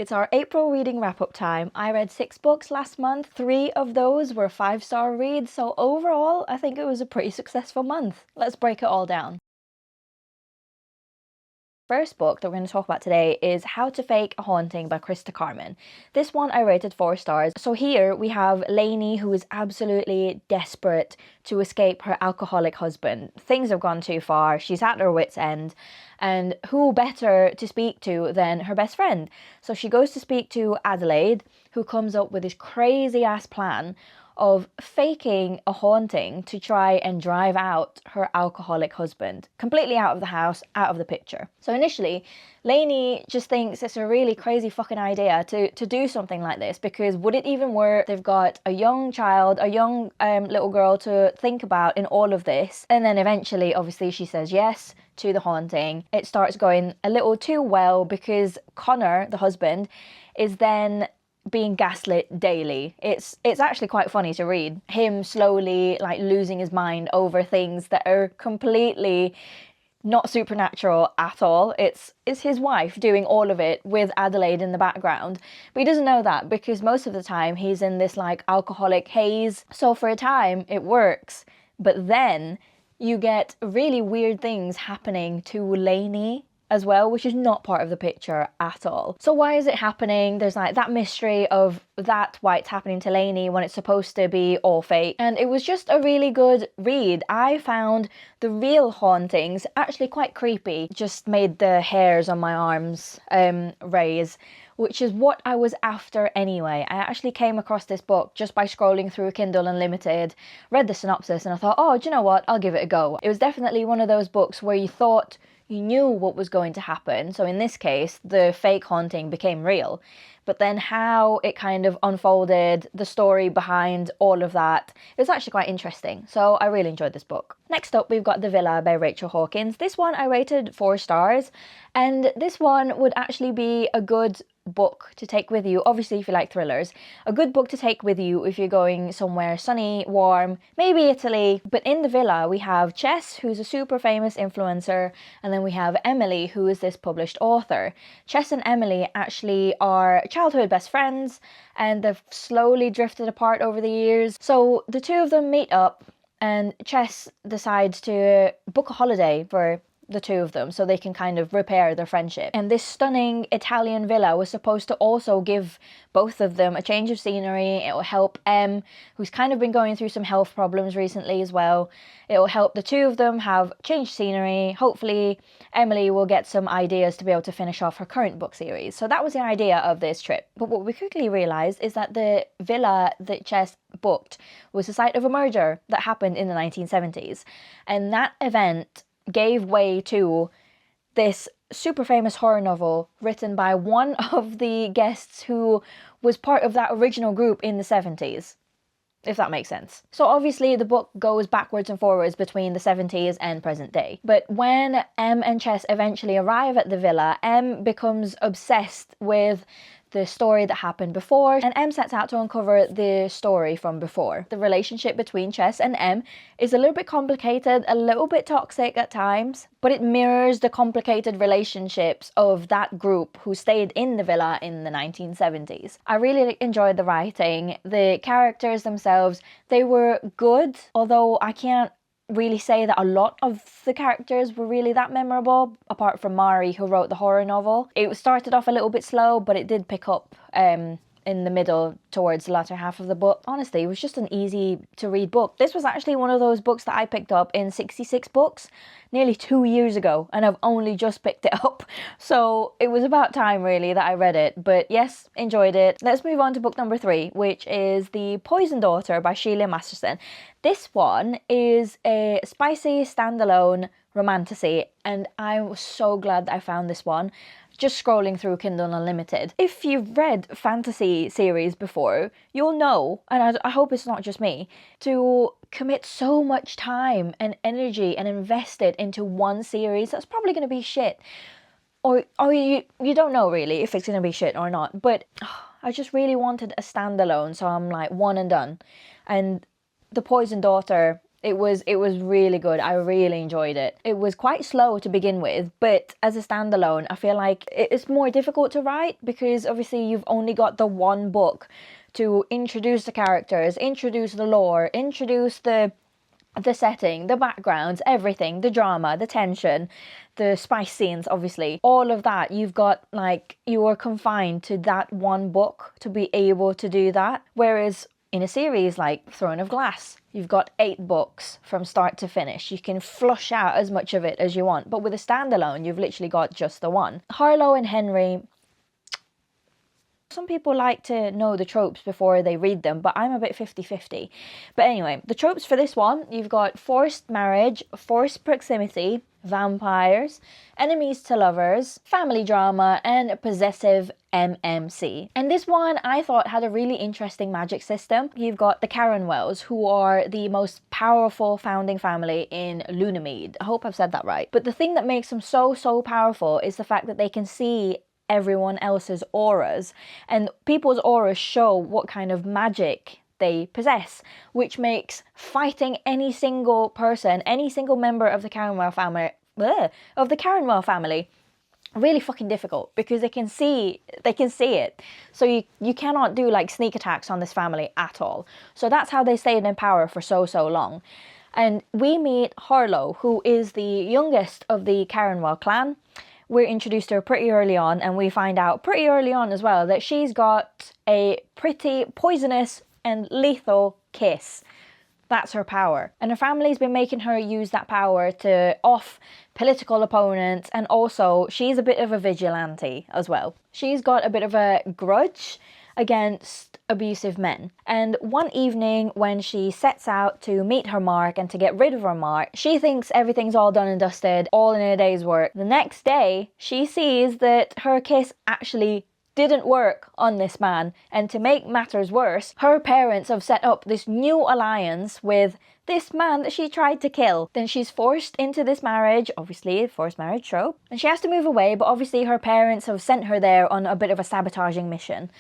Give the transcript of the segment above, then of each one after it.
It's our April reading wrap-up time. I read 6 books last month. 3 of those were 5-star reads, so overall, I think it was a pretty successful month. Let's break it all down. First book that we're going to talk about today is How to Fake a Haunting by Krista Carmen. This one I rated 4 stars. So here we have Lainey, who is absolutely desperate to escape her alcoholic husband. Things have gone too far. She's at her wit's end. And who better to speak to than her best friend? So she goes to speak to Adelaide, who comes up with this crazy ass plan of faking a haunting to try and drive out her alcoholic husband, completely out of the house, out of the picture. So initially, Lainey just thinks it's a really crazy fucking idea to do something like this, because would it even work? They've got a young child, a young little girl to think about in all of this. And then eventually, obviously, she says yes to the haunting. It starts going a little too well because Connor, the husband, is then being gaslit daily. It's actually quite funny to read him slowly like losing his mind over things that are completely not supernatural at all. It's his wife doing all of it with Adelaide in the background, but he doesn't know that because most of the time he's in this like alcoholic haze. So for a time it works, but then you get really weird things happening to Lainey as well, which is not part of the picture at all. So why is it happening? There's like that mystery of why it's happening to Lainey when it's supposed to be all fake. And it was just a really good read. I found the real hauntings actually quite creepy. Just made the hairs on my arms raise, which is what I was after anyway. I actually came across this book just by scrolling through Kindle Unlimited, read the synopsis, and I thought, oh, do you know what? I'll give it a go. It was definitely one of those books where you thought you knew what was going to happen. So in this case, the fake haunting became real. But then how it kind of unfolded, the story behind all of that, it was actually quite interesting. So I really enjoyed this book. Next up, we've got The Villa by Rachel Hawkins. This one I rated 4 stars. And this one would actually be a good book to take with you, obviously if you like thrillers, a good book to take with you if you're going somewhere sunny, warm, maybe Italy. But in the villa we have Chess, who's a super famous influencer, and then we have Emily, who is this published author. Chess and Emily actually are childhood best friends, and they've slowly drifted apart over the years. So the two of them meet up, and Chess decides to book a holiday for the two of them so they can kind of repair their friendship. And this stunning Italian villa was supposed to also give both of them a change of scenery. It will help Em, who's kind of been going through some health problems recently as well. It will help the two of them have changed scenery. Hopefully Emily will get some ideas to be able to finish off her current book series. So that was the idea of this trip. But what we quickly realised is that the villa that Chess booked was the site of a murder that happened in the 1970s. And that event gave way to this super famous horror novel written by one of the guests who was part of that original group in the 70s, if that makes sense. So obviously the book goes backwards and forwards between the 70s and present day. But when Em and Chess eventually arrive at the villa, Em becomes obsessed with the story that happened before, and Em sets out to uncover the story from before. The relationship between Chess and Em is a little bit complicated, a little bit toxic at times, but it mirrors the complicated relationships of that group who stayed in the villa in the 1970s. I really enjoyed the writing. The characters themselves, they were good, although I can't really say that a lot of the characters were really that memorable, apart from Mari, who wrote the horror novel. It started off a little bit slow, but it did pick up in the middle towards the latter half of the book. Honestly, it was just an easy to read book. This was actually one of those books that I picked up in 66 books nearly 2 years ago, and I've only just picked it up. So it was about time really that I read it, but yes, enjoyed it. Let's move on to book number 3, which is The Poison Daughter by Sheila Masterson. This one is a spicy standalone romantasy, and I was so glad that I found this one just scrolling through Kindle Unlimited. If you've read fantasy series before, you'll know, and I hope it's not just me, to commit so much time and energy and invest it into one series that's probably going to be shit. Or you don't know really if it's going to be shit or not, but I just really wanted a standalone, so I'm like one and done. And The Poison Daughter It was really good. I really enjoyed it. It was quite slow to begin with, but as a standalone, I feel like it's more difficult to write because obviously you've only got the one book to introduce the characters, introduce the lore, introduce the setting, the backgrounds, everything, the drama, the tension, the spice scenes, obviously, all of that. You've got, like, you are confined to that one book to be able to do that. Whereas in a series like Throne of Glass, you've got 8 books from start to finish. You can flush out as much of it as you want. But with a standalone, you've literally got just the one. Harlow and Henry, some people like to know the tropes before they read them, but I'm a bit 50-50. But anyway, the tropes for this one, you've got forced marriage, forced proximity, vampires, enemies to lovers, family drama, and possessive MMC. And this one I thought had a really interesting magic system. You've got the Caranwells, who are the most powerful founding family in Lunamead. I hope I've said that right. But the thing that makes them so powerful is the fact that they can see everyone else's auras, and people's auras show what kind of magic they possess, which makes fighting any single person, any single member of the Caranwell family really fucking difficult, because they can see it. So you cannot do like sneak attacks on this family at all. So that's how they stayed in power for so long. And we meet Harlow, who is the youngest of the Caranwell clan. We're introduced to her pretty early on, and we find out pretty early on as well that she's got a pretty poisonous and lethal kiss. That's her power. And her family's been making her use that power to off political opponents, and also she's a bit of a vigilante as well. She's got a bit of a grudge against abusive men. And one evening when she sets out to meet her mark and to get rid of her mark, she thinks everything's all done and dusted, all in a day's work. The next day, she sees that her kiss actually didn't work on this man, and to make matters worse, her parents have set up this new alliance with this man that she tried to kill. Then she's forced into this marriage, obviously, forced marriage trope, and she has to move away, but obviously her parents have sent her there on a bit of a sabotaging mission.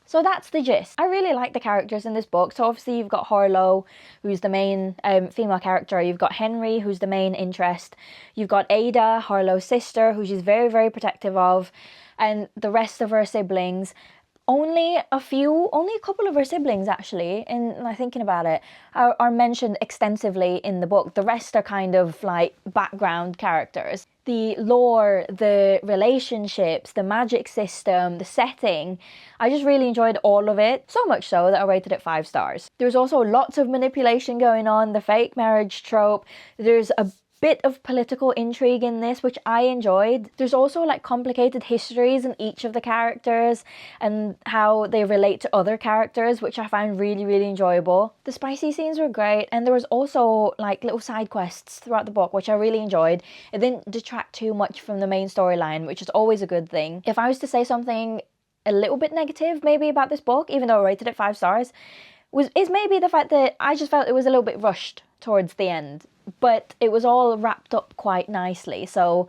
So that's the gist. I really like the characters in this book. So obviously you've got Harlow, who's the main female character. You've got Henry, who's the main interest. You've got Ada, Harlow's sister, who she's very protective of. And the rest of her siblings. Only a couple of her siblings actually, and thinking about it, are mentioned extensively in the book. The rest are kind of like background characters. The lore, the relationships, the magic system, the setting, I just really enjoyed all of it. So much so that I rated it 5 stars. There's also lots of manipulation going on, the fake marriage trope. There's a bit of political intrigue in this, which I enjoyed. There's also like complicated histories in each of the characters and how they relate to other characters, which I found really enjoyable. The spicy scenes were great, and there was also like little side quests throughout the book, which I really enjoyed. It didn't detract too much from the main storyline, which is always a good thing. If I was to say something a little bit negative maybe about this book, even though I rated it 5 stars, is maybe the fact that I just felt it was a little bit rushed towards the end. But it was all wrapped up quite nicely. So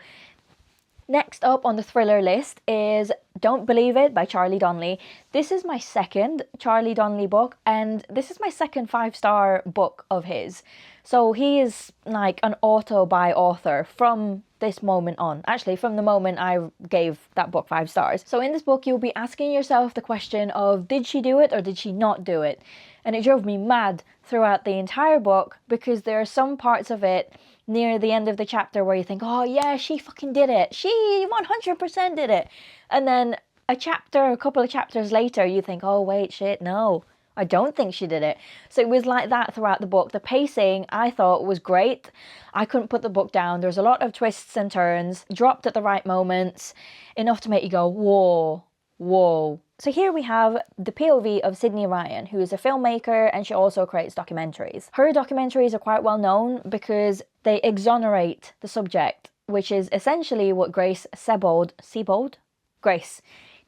next up on the thriller list is Don't Believe It by Charlie Donnelly. This is my second Charlie Donnelly book, and this is my second 5-star book of his. So he is like an auto by author from this moment on. Actually, from the moment I gave that book 5 stars. So in this book, you'll be asking yourself the question of, did she do it or did she not do it? And it drove me mad throughout the entire book, because there are some parts of it near the end of the chapter where you think, oh yeah, she fucking did it. She 100% did it. And then a couple of chapters later, you think, oh wait, shit, no, I don't think she did it. So it was like that throughout the book. The pacing, I thought, was great. I couldn't put the book down. There's a lot of twists and turns, dropped at the right moments, enough to make you go, whoa. So here we have the POV of Sydney Ryan, who is a filmmaker, and she also creates documentaries. Her documentaries are quite well known because they exonerate the subject, which is essentially what Grace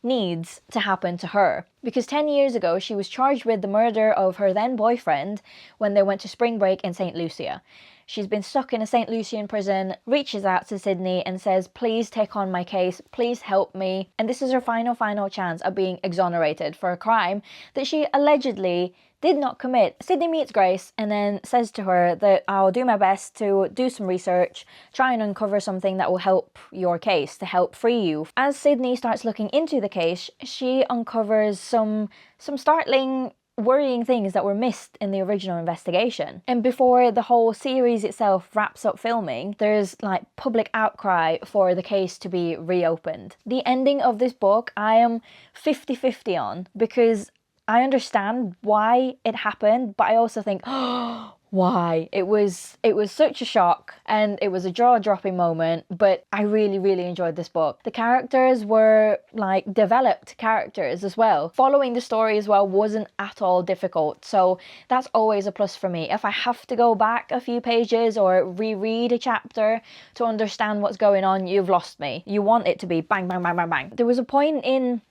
needs to happen to her. Because 10 years ago, she was charged with the murder of her then boyfriend when they went to spring break in St. Lucia. She's been stuck in a St. Lucian prison, reaches out to Sydney and says, please take on my case, please help me. And this is her final chance of being exonerated for a crime that she allegedly did not commit. Sydney meets Grace and then says to her that I'll do my best to do some research, try and uncover something that will help your case, to help free you. As Sydney starts looking into the case, she uncovers some startling, worrying things that were missed in the original investigation. And before the whole series itself wraps up filming, there's like public outcry for the case to be reopened. The ending of this book I am 50-50 on, because I understand why it happened, but I also think, oh, why? It was such a shock, and it was a jaw-dropping moment, but I really enjoyed this book. The characters were like developed characters as well. Following the story as well wasn't at all difficult, so that's always a plus for me. If I have to go back a few pages or reread a chapter to understand what's going on, you've lost me. You want it to be bang, bang, bang, bang, bang. There was a point in,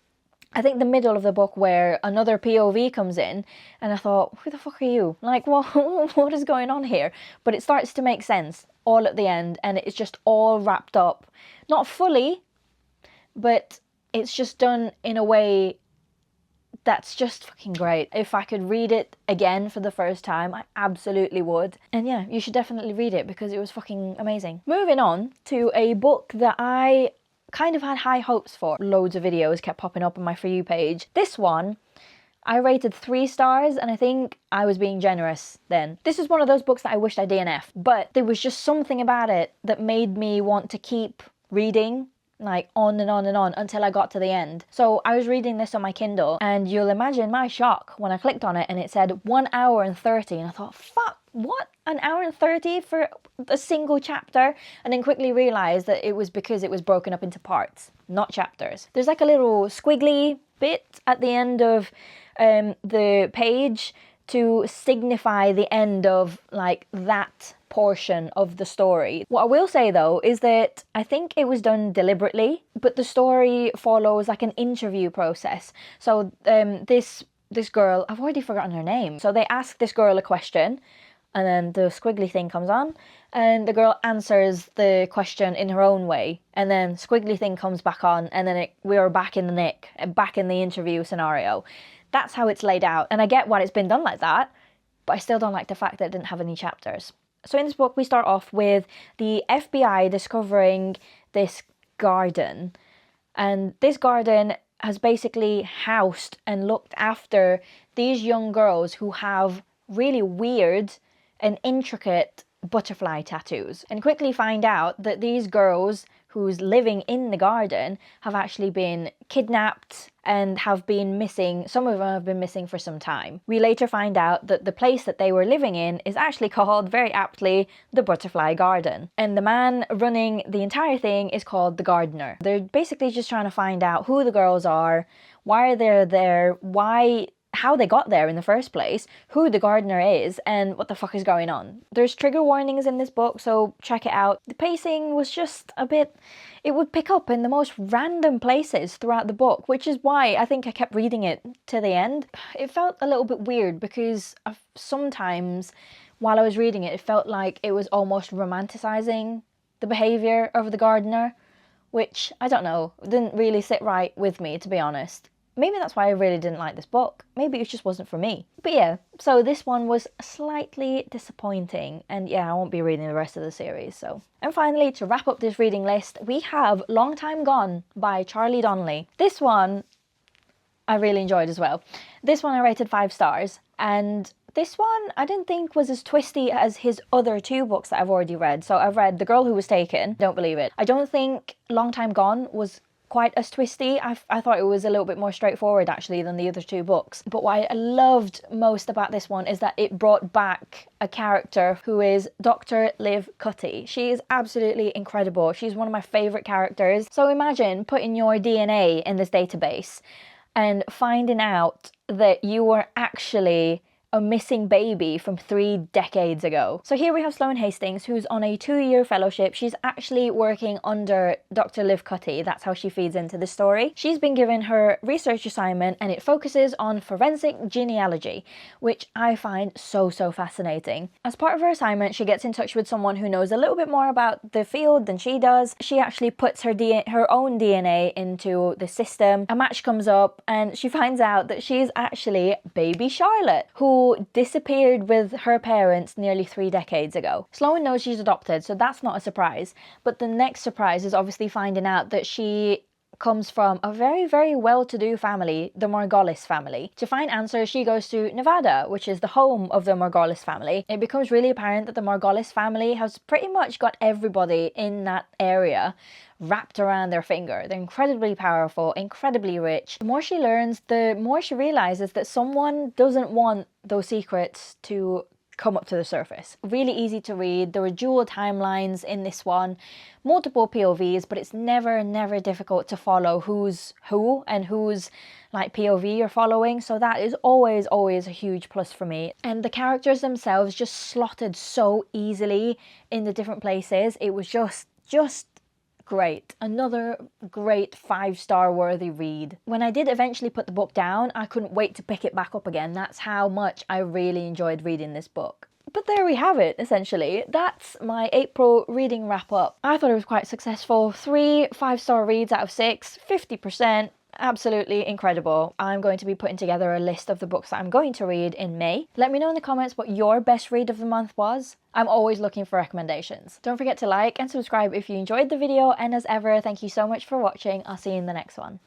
I think, the middle of the book where another POV comes in and I thought, who the fuck are you? Like, what is going on here? But it starts to make sense all at the end, and it's just all wrapped up. Not fully, but it's just done in a way that's just fucking great. If I could read it again for the first time, I absolutely would. And yeah, you should definitely read it because it was fucking amazing. Moving on to a book that I kind of had high hopes for. Loads of videos kept popping up on my For You page. This one, I rated 3 stars, and I think I was being generous then. This is one of those books that I wished I DNF'd, but there was just something about it that made me want to keep reading, like on and on and on until I got to the end. So I was reading this on my Kindle, and you'll imagine my shock when I clicked on it and it said 1 hour and 30, and I thought, fuck, what? 1 hour and 30 for a single chapter? And then quickly realised that it was because it was broken up into parts, not chapters. There's like a little squiggly bit at the end of the page to signify the end of like that portion of the story. What I will say though is that I think it was done deliberately, but the story follows like an interview process. So this girl, I've already forgotten her name. So they ask this girl a question, and then the squiggly thing comes on, and the girl answers the question in her own way, and then squiggly thing comes back on, and then we are back in the nick, back in the interview scenario. That's how it's laid out, and I get why it's been done like that, but I still don't like the fact that it didn't have any chapters. So in this book, we start off with the FBI discovering this garden, and this garden has basically housed and looked after these young girls who have really weird and intricate butterfly tattoos, and quickly find out that these girls who's living in the garden have actually been kidnapped and have been missing. Some of them have been missing for some time. We later find out that the place that they were living in is actually called, very aptly, the Butterfly Garden. And the man running the entire thing is called the gardener. They're basically just trying to find out who the girls are, why they're there, how they got there in the first place, who the gardener is, and what the fuck is going on. There's trigger warnings in this book, so check it out. The pacing was just a bit, it would pick up in the most random places throughout the book, which is why I think I kept reading it to the end. It felt a little bit weird because sometimes while I was reading it, it felt like it was almost romanticizing the behaviour of the gardener, which, I don't know, didn't really sit right with me, to be honest. Maybe that's why I really didn't like this book. Maybe it just wasn't for me. But yeah, so this one was slightly disappointing, and yeah, I won't be reading the rest of the series, so. And finally, to wrap up this reading list, we have Long Time Gone by Charlie Donnelly. This one I really enjoyed as well. This one I rated 5 stars, and this one I didn't think was as twisty as his other 2 books that I've already read. So I've read The Girl Who Was Taken, don't believe it. I don't think Long Time Gone was quite as twisty. I thought it was a little bit more straightforward actually than the other 2 books. But what I loved most about this one is that it brought back a character who is Dr. Liv Cutty. She is absolutely incredible. She's one of my favourite characters. So imagine putting your DNA in this database and finding out that you were actually a missing baby from 3 decades ago. So here we have Sloane Hastings, who's on a 2-year fellowship. She's actually working under Dr. Liv Cutty. That's how she feeds into the story. She's been given her research assignment and it focuses on forensic genealogy, which I find so fascinating. As part of her assignment, she gets in touch with someone who knows a little bit more about the field than she does. She actually puts her own DNA into the system. A match comes up and she finds out that she's actually baby Charlotte, who disappeared with her parents nearly 3 decades ago. Sloane knows she's adopted, so that's not a surprise. But the next surprise is obviously finding out that she comes from a very well-to-do family, the Margolis family. To find answers, she goes to Nevada, which is the home of the Margolis family. It becomes really apparent that the Margolis family has pretty much got everybody in that area wrapped around their finger. They're incredibly powerful, incredibly rich. The more she learns, the more she realizes that someone doesn't want those secrets to come up to the surface. Really easy to read. There are dual timelines in this one, multiple POVs, but it's never difficult to follow who's who and who's like POV you're following. So that is always a huge plus for me. And the characters themselves just slotted so easily in the different places. It was just great. Another great 5-star worthy read. When I did eventually put the book down, I couldn't wait to pick it back up again. That's how much I really enjoyed reading this book. But there we have it, essentially. That's my April reading wrap up. I thought it was quite successful. 3 5-star reads out of 6, 50%. Absolutely incredible. I'm going to be putting together a list of the books that I'm going to read in May. Let me know in the comments what your best read of the month was. I'm always looking for recommendations. Don't forget to like and subscribe if you enjoyed the video, and as ever, thank you so much for watching. I'll see you in the next one.